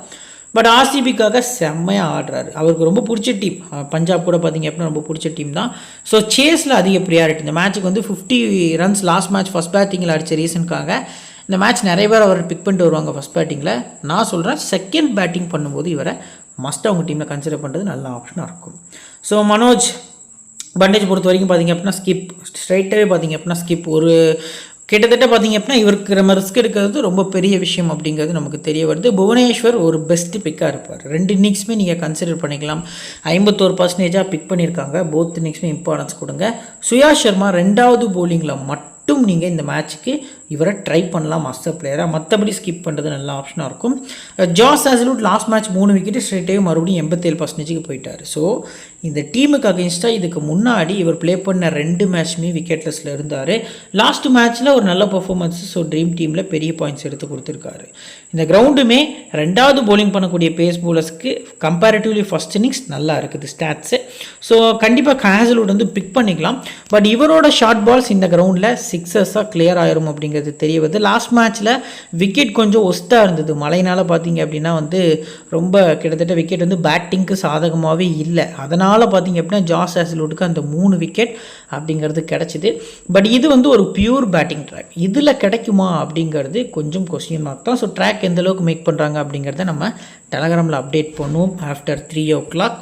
பட் ஆர்சிபிக்காக செம்மையாக ஆடுறாரு. அவருக்கு ரொம்ப பிடிச்ச டீம் பஞ்சாப் கூட பார்த்திங்க அப்படின்னா ரொம்ப பிடிச்ச டீம் தான். ஸோ சேஸில் அதிக ப்ரியாரிட்டி. இந்த மேட்ச்சுக்கு வந்து 50 ரன்ஸ் லாஸ்ட் மேட்ச் ஃபஸ்ட் பேட்டிங்கில் அடித்த ரீசனுக்காக இந்த மேட்ச் நிறைய பேர் அவர் பிக் பண்ணிட்டு வருவாங்க ஃபஸ்ட் பேட்டிங்கில். நான் சொல்கிறேன் செகண்ட் பேட்டிங் பண்ணும்போது இவரை மஸ்ட் அவங்க டீமில் கன்சிடர் பண்ணுறது நல்ல ஆப்ஷனாக இருக்கும். ஸோ மனோஜ் பண்டேஜ் பொறுத்த வரைக்கும் பார்த்திங்க அப்படின்னா ஸ்கிப், ஸ்ட்ரைட்டாகவே பார்த்திங்க அப்படின்னா ஸ்கிப். ஒரு கிட்டத்தட்ட பார்த்திங்க அப்படின்னா இவருக்கு நம்ம ரிஸ்க் எடுக்கிறது ரொம்ப பெரிய விஷயம் அப்படிங்கிறது நமக்கு தெரிய வருது. புவனேஸ்வர் ஒரு பெஸ்ட்டு பிக்காக இருப்பார். 2 இன்னிங்ஸுமே நீங்கள் கன்சிடர் பண்ணிக்கலாம். 51% பிக் பண்ணியிருக்காங்க. போத் இன்னிங்ஸுமே இம்பார்ட்டன்ஸ் கொடுங்க. சுயா சர்மா 2வது போலிங்கில் மட்டும் நீங்கள் இந்த மேட்ச்சுக்கு இவரை ட்ரை பண்ணலாம் மாஸ்டர் பிளேயராக. மற்றபடி ஸ்கிப் பண்ணுறது நல்ல ஆப்ஷனாக இருக்கும். ஜாஸ் ஹேசல்வுட் லாஸ்ட் மேட்ச் 3 விக்கெட்டு ஸ்ட்ரைட்டாகவே மறுபடியும் 87% போயிட்டார். ஸோ இந்த டீமுக்கு அகென்ஸ்டாக இதுக்கு முன்னாடி இவர் ப்ளே பண்ண 2 மேட்ச்மே விக்கெட்லெஸில் இருந்தார். லாஸ்ட் மேட்ச்சில் ஒரு நல்ல பர்ஃபார்மன்ஸ். ஸோ ட்ரீம் டீமில் பெரிய பாயிண்ட்ஸ் எடுத்து கொடுத்துருக்காரு. இந்த கிரவுண்டுமே 2வது போலிங் பண்ணக்கூடிய பேஸ் போலர்ஸ்க்கு கம்பேரிட்டிவ்லி ஃபஸ்ட் இன்னிங்ஸ் நல்லா இருக்குது ஸ்டாட்ஸு. ஸோ கண்டிப்பாக ஹேசல்வுட் வந்து பிக் பண்ணிக்கலாம். பட் இவரோட ஷார்ட் பால்ஸ் இந்த கிரவுண்டில் 6ஸாக கிளியர் ஆயிரும் அப்படிங்கிறது தெரிய வருது. லாஸ்ட் மேட்ச்சில் விக்கெட் கொஞ்சம் ஒஸ்ட்டாக இருந்தது. மழையினால் பார்த்தீங்க அப்படின்னா வந்து ரொம்ப கிட்டத்தட்ட விக்கெட் வந்து பேட்டிங்க்கு சாதகமாகவே இல்லை. அதனால் பார்த்தீங்க அப்படின்னா ஜாஸ் ஹேசல்வுட்டுக்கு அந்த 3 விக்கெட் அப்படிங்கிறது கிடச்சிது. பட் இது வந்து ஒரு பியூர் பேட்டிங் ட்ராக். இதில் கிடைக்குமா அப்படிங்கிறது கொஞ்சம் கொஸ்டின் மார்க் தான். ஸோ ட்ராக் எந்த அளவுக்கு மேக் பண்ணுறாங்க அப்படிங்கிறத நம்ம டெலகிராமில் அப்டேட் பண்ணுவோம் ஆஃப்டர் 3 o'clock.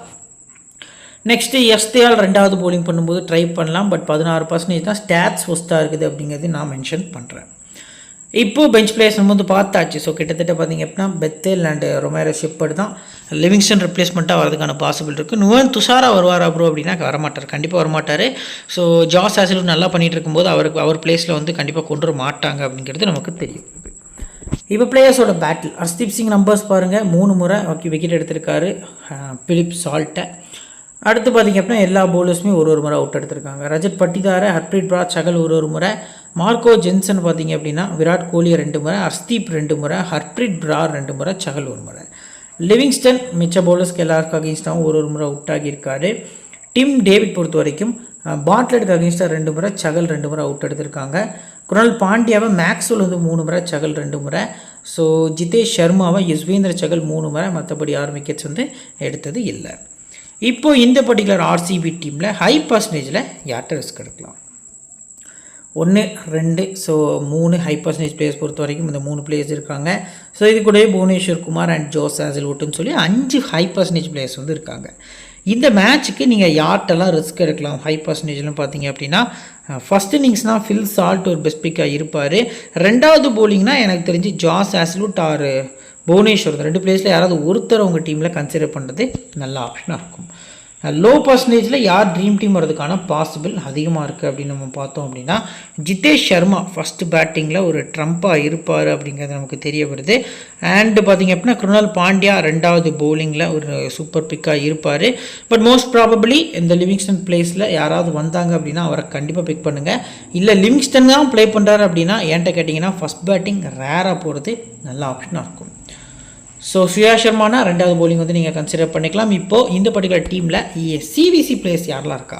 நெக்ஸ்ட்டு எஸ்தேஆல் 2வது போலிங் பண்ணும்போது ட்ரை பண்ணலாம். பட் 16% தான் ஸ்டாட்ஸ் ஒஸ்ட்டாக இருக்குது அப்படிங்கிறது நான் மென்ஷன் பண்ணுறேன். இப்போது பெஞ்ச் பிளேயர்ஸ் வந்து பார்த்தாச்சு. ஸோ கிட்டத்தட்ட பார்த்திங்க அப்படின்னா பெத்தேல் அண்டு ரொமேரோ ஷெப்பர்ட் தான் லிவிங்ஸ்டன் ரிப்ளேஸ்மெண்ட்டாக வரதுக்கான பாசிபிள் இருக்குது. நுவன் துஷாரா வருவாரா ப்ரோ அப்படின்னா வரமாட்டார், கண்டிப்பாக வரமாட்டார். ஸோ ஜாஸ் ஹேசல்வுட் நல்லா பண்ணிகிட்டு இருக்கும்போது அவர் பிளேஸில் வந்து கண்டிப்பாக கொண்டு வர மாட்டாங்க அப்படிங்கிறது நமக்கு தெரியும். இப்போ பிளேயர்ஸோட பேட்டில் ஹர்ஷ்தீப் சிங் நம்பர்ஸ் பாருங்கள். 3 முறை விக்கெட் எடுத்திருக்காரு பிலிப் சால்ட்டை. அடுத்து பார்த்திங்க அப்படின்னா எல்லா பவுலர்ஸுமே ஒரு முறை அவுட் எடுத்திருக்காங்க. ரஜத் பட்டிதார, ஹர்ப்ரீத் பிரா, சகல் ஒரு முறை, மார்க்கோ ஜென்சன் பார்த்திங்க அப்படின்னா விராட் கோலி 2 முறை, ஹர்ஷ்தீப் 2 முறை, ஹர்ப்ரீத் பிரா 2 முறை, சகல் 1 முறை. லிவிங்ஸ்டன் மிச்ச பவுலர்ஸ்க்கு எல்லாருக்கும் அகென்ஸ்டாகவும் ஒரு முறை அவுட் ஆகியிருக்காரு. டிம் டேவிட் பொறுத்த வரைக்கும் பாட்லெட்டுக்கு அகென்ஸ்டாக 2 முறை, சகல் 2 முறை அவுட் எடுத்திருக்காங்க. குணால் பாண்டியாவை மேக்ஸ்வெல் வந்து 3 முறை, சகல் 2 முறை. ஸோ ஜிதேஷ் சர்மாவை யுஸ்வேந்திர சகல் 3 முறை. மற்றபடி 6 விக்கெட்ஸ் வந்து எடுத்தது இல்லை. இப்போது இந்த பர்டிகுலர் ஆர்சிபி டீமில் ஹை பர்சன்டேஜில் யார்கிட்ட ரிஸ்க் எடுக்கலாம்? 1, 2, ஸோ 3 ஹை பர்சன்டேஜ் பிளேயர்ஸ் பொறுத்த வரைக்கும் இந்த 3 பிளேயர்ஸ் இருக்காங்க. ஸோ இது கூடவே புவனேஸ்வர் குமார் அண்ட் ஜோஸ் ஹேசல்வுட்னு சொல்லி 5 ஹை பர்சன்டேஜ் பிளேயர்ஸ் வந்து இருக்காங்க. இந்த மேட்ச்சுக்கு நீங்கள் யார்கிட்டலாம் ரிஸ்க் எடுக்கலாம் ஹை பர்சன்டேஜ்லாம் பார்த்தீங்க அப்படின்னா, ஃபஸ்ட் இன்னிங்ஸ்னால் ஃபில் சால்ட் ஒரு பெஸ்ட் பிக்காக இருப்பார். 2வது போலிங்னால் எனக்கு தெரிஞ்சு ஜாஸ் ஹேசல்வுட் ஆர் புவனேஸ்வர் 2 பிளேஸில் யாராவது ஒருத்தர் உங்கள் டீமில் கன்சிடர் பண்ணுறது நல்ல ஆப்ஷனாக இருக்கும். லோ பர்சன்டேஜில் யார் ட்ரீம் டீம் வரதுக்கான பாசிபிள் அதிகமாக இருக்குது அப்படின்னு நம்ம பார்த்தோம் அப்படின்னா, ஜிதேஷ் சர்மா ஃபஸ்ட்டு பேட்டிங்கில் ஒரு ட்ரம்ப்பாக இருப்பார் அப்படிங்கிறது நமக்கு தெரிய வருது. அண்டு பார்த்திங்க அப்படின்னா குருணால் பாண்டியா 2வது போலிங்கில் ஒரு சூப்பர் பிக்காக இருப்பார். பட் மோஸ்ட் ப்ராபபிளி இந்த லிவிங்ஸ்டன் பிளேஸில் யாராவது வந்தாங்க அப்படின்னா அவரை கண்டிப்பாக பிக் பண்ணுங்கள். இல்லை லிவிங்ஸ்டன் தான் ப்ளே பண்ணுறாரு அப்படின்னா என்கிட்ட கேட்டிங்கன்னா ஃபஸ்ட் பேட்டிங் ரேராக போகிறது நல்ல ஆப்ஷனாக இருக்கும். ஸோ சுயா சர்மானா 2வது போலிங் வந்து நீங்கள் கன்சிடர் பண்ணிக்கலாம். இப்போது இந்த பர்டிகுலர் டீமில் சிவிசி பிளேயர்ஸ் யாரெல்லாம் இருக்கா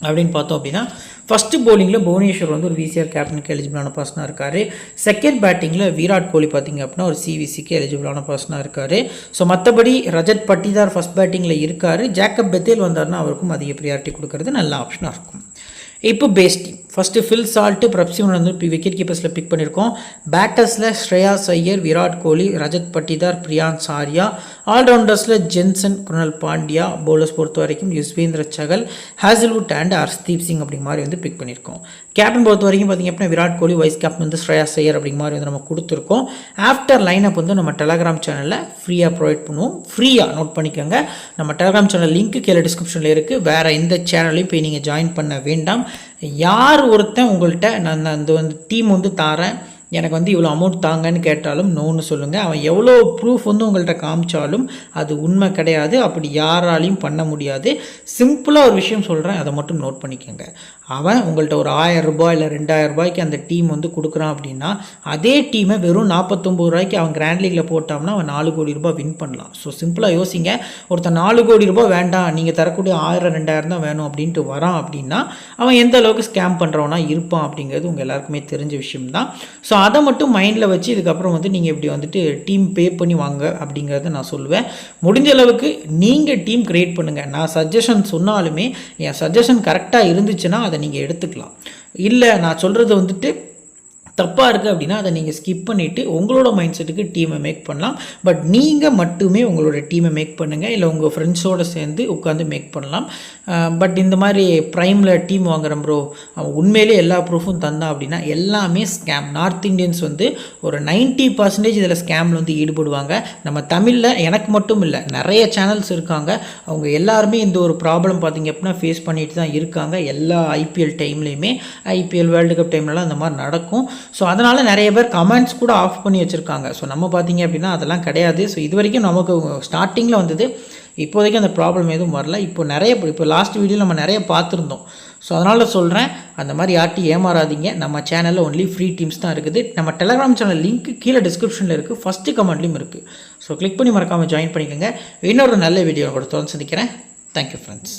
அப்படின்னு பார்த்தோம் அப்படின்னா, ஃபஸ்ட்டு போலிங்கில் புவனேஸ்வர் வந்து ஒரு விசிஆர் கேப்டனுக்கு எலிஜிபிளான பர்சனாக இருக்கார். செகண்ட் பேட்டிங்கில் விராட் கோலி பார்த்திங்க அப்படின்னா ஒரு சிவிசிக்கு எலிஜிபிளான பர்சனாக இருக்கார். ஸோ மற்றபடி ரஜத் பட்டிதார் ஃபஸ்ட் பேட்டிங்கில் இருக்கார். ஜேக்கப் பெத்தேல் வந்தார்னா அவருக்கும் அதிக ப்ரியாரிட்டி கொடுக்கறது நல்ல ஆப்ஷனாக இருக்கும். இப்போ base team first Phil Salt, Prabhsimran வந்து விக்கெட் கீப்பர்ஸில் பிக் பண்ணியிருக்கோம். பேட்டர்ஸில் ஸ்ரேயாஸ் ஐயர், விராட் கோலி, ரஜத் பட்டிதார், பிரியான்ஸ் ஆர்யா. ஆல்ரவுண்டர்ஸில் ஜென்சன், குருணால் பாண்டியா. பவுலர்ஸ் பொறுத்த வரைக்கும் யுஸ்வேந்திர சகல், ஹேசல்வுட் அண்ட் ஹர்ஷ்தீப் சிங் அப்படிங்கிற மாதிரி வந்து பிக் பண்ணியிருக்கோம். கேப்டன் பொறுத்த வரைக்கும் பார்த்திங்க அப்படின்னா விராட் கோலி, வைஸ் கேப்டன் வந்து ஸ்ரேயாஸ் ஐயர் அப்படிங்கிற மாதிரி வந்து நம்ம கொடுத்துருக்கோம். ஆஃப்டர் லைனப் வந்து நம்ம டெலகிராம் சேனலில் ஃப்ரீயாக ப்ரொவைட் பண்ணுவோம். ஃப்ரீயாக நோட் பண்ணிக்கோங்க. நம்ம டெலகிராம் சேனல் லிங்க்கு கீழே டிஸ்கிரிப்ஷனில் இருக்குது. வேறு எந்த சேனலையும் போய் நீங்கள் ஜாயின் பண்ண வேண்டாம். யார் ஒருத்தன் உங்கள்கிட்ட நான் அந்த டீம் வந்து தாரேன், எனக்கு வந்து இவ்வளோ அமௌண்ட் தாங்கன்னு கேட்டாலும் நோன்னு சொல்லுங்கள். அவன் எவ்வளோ ப்ரூஃப் வந்து உங்கள்கிட்ட காமிச்சாலும் அது உண்மை கிடையாது. அப்படி யாராலையும் பண்ண முடியாது. சிம்பிளாக ஒரு விஷயம் சொல்கிறேன், அதை மட்டும் நோட் பண்ணிக்கோங்க. அவன் உங்கள்கிட்ட ஒரு 1000 ரூபாய் இல்லை 2000 ரூபாய்க்கு அந்த டீம் வந்து கொடுக்குறான் அப்படின்னா, அதே டீமை வெறும் 49 ரூபாய்க்கு அவன் கிராண்ட் லீக்கில் போட்டான்னா அவன் 4 கோடி ரூபாய் வின் பண்ணலாம். ஸோ சிம்பிளாக யோசிங்க. ஒருத்தன் 4 கோடி ரூபாய் வேண்டாம், நீங்கள் தரக்கூடிய 1000 2000 தான் வேணும் அப்படின்ட்டு வரான் அப்படின்னா அவன் எந்த அளவுக்கு ஸ்கேம் பண்ணுறவனா இருப்பான் அப்படிங்கிறது உங்கள் எல்லாருக்குமே தெரிஞ்ச விஷயம் தான். ஸோ அதை மட்டும் மைண்டில் வச்சு இதுக்கப்புறம் வந்து நீங்கள் இப்படி வந்துட்டு டீம் பே பண்ணி வாங்க அப்படிங்கிறத நான் சொல்லுவேன். முடிஞ்ச அளவுக்கு நீங்கள் டீம் க்ரியேட் பண்ணுங்கள். நான் சஜஷன் சொன்னாலுமே என் சஜஷன் கரெக்டாக இருந்துச்சுன்னா அதை நீங்கள் எடுத்துக்கலாம். இல்லை நான் சொல்கிறது வந்துட்டு தப்பாக இருக்குது அப்படின்னா அதை நீங்கள் ஸ்கிப் பண்ணிவிட்டு உங்களோட மைண்ட் செட்டுக்கு டீமை மேக் பண்ணலாம். பட் நீங்கள் மட்டுமே உங்களோட டீமை மேக் பண்ணுங்கள், இல்லை உங்கள் ஃப்ரெண்ட்ஸோடு சேர்ந்து உட்காந்து மேக் பண்ணலாம். பட் இந்த மாதிரி ப்ரைமில் டீம் வாங்குகிறேன் ப்ரோ, அவன் உண்மையிலே எல்லா ப்ரூஃபும் தந்தான் அப்படின்னா எல்லாமே ஸ்கேம். நார்த் இந்தியன்ஸ் வந்து ஒரு 90% இதில் ஸ்கேமில் வந்து ஈடுபடுவாங்க. நம்ம தமிழில் எனக்கு மட்டும் இல்லை, நிறைய சேனல்ஸ் இருக்காங்க, அவங்க எல்லாருமே இந்த ஒரு ப்ராப்ளம் பார்த்திங்க அப்படின்னா ஃபேஸ் பண்ணிட்டு தான் இருக்காங்க. எல்லா ஐபிஎல் டைம்லேயுமே, ஐபிஎல் வேர்ல்டு கப் டைம்லலாம் இந்த மாதிரி நடக்கும். ஸோ அதனால் நிறைய பேர் கமெண்ட்ஸ் கூட ஆஃப் பண்ணி வச்சுருக்காங்க. ஸோ நம்ம பார்த்திங்க அப்படின்னா அதெல்லாம் கிடையாது. ஸோ இது வரைக்கும் நமக்கு ஸ்டார்டிங்கில் வந்தது, இப்போதைக்கு அந்த ப்ராப்ளம் எதுவும் வரல. இப்போ லாஸ்ட் வீடியோ நம்ம நிறைய பார்த்துருந்தோம். ஸோ அதனால் சொல்கிறேன், அந்த மாதிரி யார்ட்டையும் ஏமாறாதீங்க. நம்ம சேனலில் ஒன்லி ஃப்ரீ டீம்ஸ் தான் இருக்குது. நம்ம டெலகிராம் சேனல் லிங்க் கீழே டிஸ்கிரிப்ஷனில் இருக்குது, ஃபஸ்ட்டு கமெண்ட்லேயும் இருக்குது. ஸோ கிளிக் பண்ணி மறக்காமல் ஜாயின் பண்ணிக்கோங்க. இன்னொரு நல்ல வீடியோ கூட தொடர்ந்து சந்திக்கிறேன். Thank you friends.